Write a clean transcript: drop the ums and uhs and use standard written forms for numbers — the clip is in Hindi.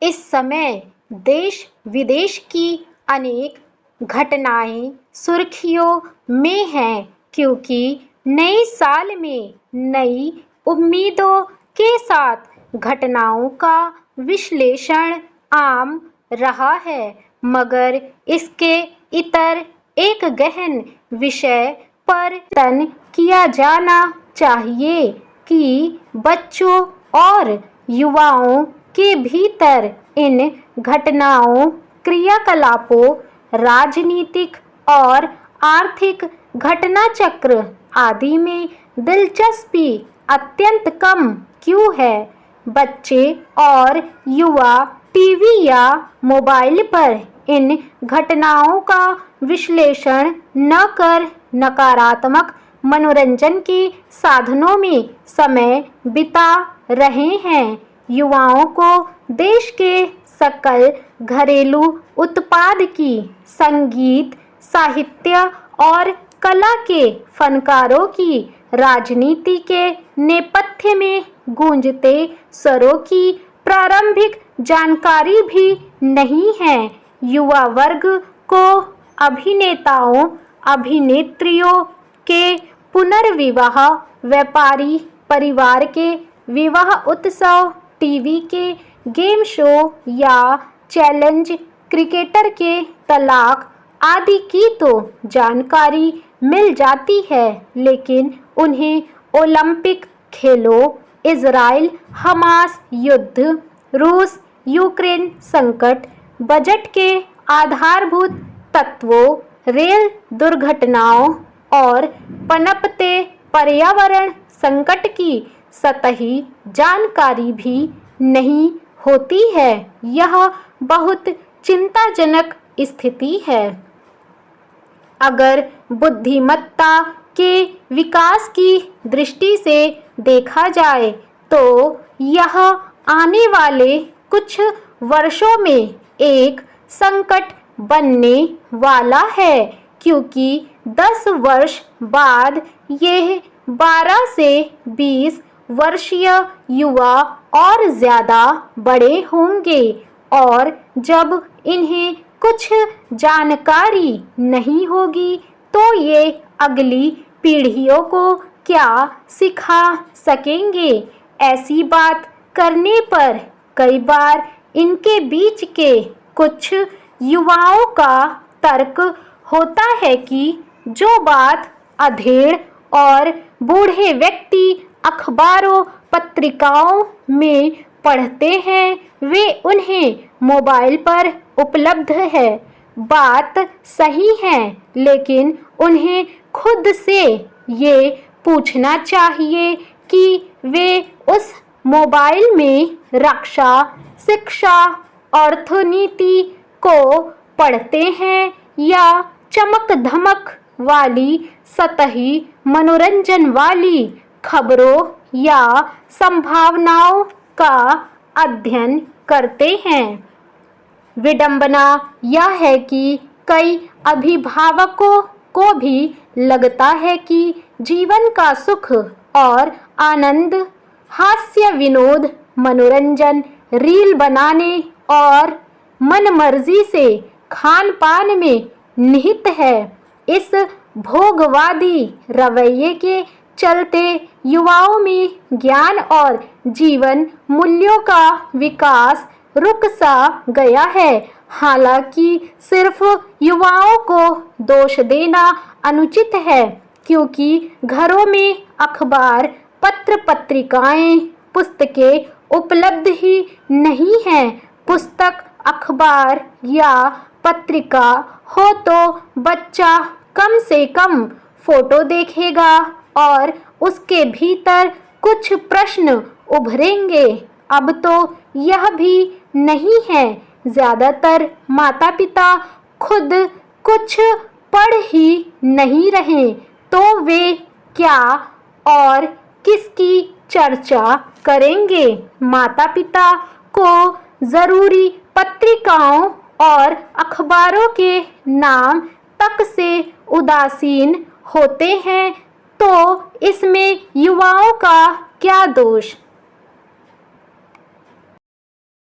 इस समय देश विदेश की अनेक घटनाएं सुर्खियों में हैं, क्योंकि नए साल में नई उम्मीदों के साथ घटनाओं का विश्लेषण आम रहा है। मगर इसके इतर एक गहन विषय पर चिंतन किया जाना चाहिए कि बच्चों और युवाओं के भीतर इन घटनाओं, क्रियाकलापों, राजनीतिक और आर्थिक घटनाचक्र आदि में दिलचस्पी अत्यंत कम क्यों है। बच्चे और युवा टीवी या मोबाइल पर इन घटनाओं का विश्लेषण न कर नकारात्मक मनोरंजन के साधनों में समय बिता रहे हैं। युवाओं को देश के सकल घरेलू उत्पाद की, संगीत, साहित्य और कला के फनकारों की, राजनीति के नेपथ्य में गूंजते स्वरों की प्रारंभिक जानकारी भी नहीं है। युवा वर्ग को अभिनेताओं, अभिनेत्रियों के पुनर्विवाह, व्यापारी परिवार के विवाह उत्सव, टीवी के गेम शो या चैलेंज, क्रिकेटर के तलाक आदि की तो जानकारी मिल जाती है, लेकिन उन्हें ओलंपिक खेलों, इजराइल हमास युद्ध, रूस यूक्रेन संकट, बजट के आधारभूत तत्वों, रेल दुर्घटनाओं और पनपते पर्यावरण संकट की सतही जानकारी भी नहीं होती है। यह बहुत चिंताजनक स्थिति है। अगर बुद्धिमत्ता के विकास की दृष्टि से देखा जाए तो यह आने वाले कुछ वर्षों में एक संकट बनने वाला है, क्योंकि 10 वर्ष बाद यह 12 से 20 वर्षीय युवा और ज़्यादा बड़े होंगे, और जब इन्हें कुछ जानकारी नहीं होगी तो ये अगली पीढ़ियों को क्या सिखा सकेंगे। ऐसी बात करने पर कई बार इनके बीच के कुछ युवाओं का तर्क होता है कि जो बात अधेड़ और बूढ़े व्यक्ति अखबारों पत्रिकाओं में पढ़ते हैं वे उन्हें मोबाइल पर उपलब्ध है। बात सही है, लेकिन उन्हें खुद से ये पूछना चाहिए कि वे उस मोबाइल में रक्षा, शिक्षा, अर्थनीति को पढ़ते हैं या चमक धमक वाली, सतही मनोरंजन वाली खबरों या संभावनाओं का अध्ययन करते हैं। विडंबना यह है कि कई अभिभावकों को भी लगता है कि जीवन का सुख और आनंद हास्य विनोद, मनोरंजन, रील बनाने और मनमर्जी से खान पान में निहित है। इस भोगवादी रवैये के चलते युवाओं में ज्ञान और जीवन मूल्यों का विकास रुक सा गया है। हालांकि सिर्फ युवाओं को दोष देना अनुचित है, क्योंकि घरों में अखबार, पत्र पत्रिकाएं, पुस्तकें उपलब्ध ही नहीं हैं। पुस्तक, अखबार या पत्रिका हो तो बच्चा कम से कम फोटो देखेगा और उसके भीतर कुछ प्रश्न उभरेंगे। अब तो यह भी नहीं है। ज़्यादातर माता पिता खुद कुछ पढ़ ही नहीं रहे तो वे क्या और किसकी चर्चा करेंगे। माता पिता को ज़रूरी पत्रिकाओं और अखबारों के नाम तक से उदासीन होते हैं, तो इसमें युवाओं का क्या दोष।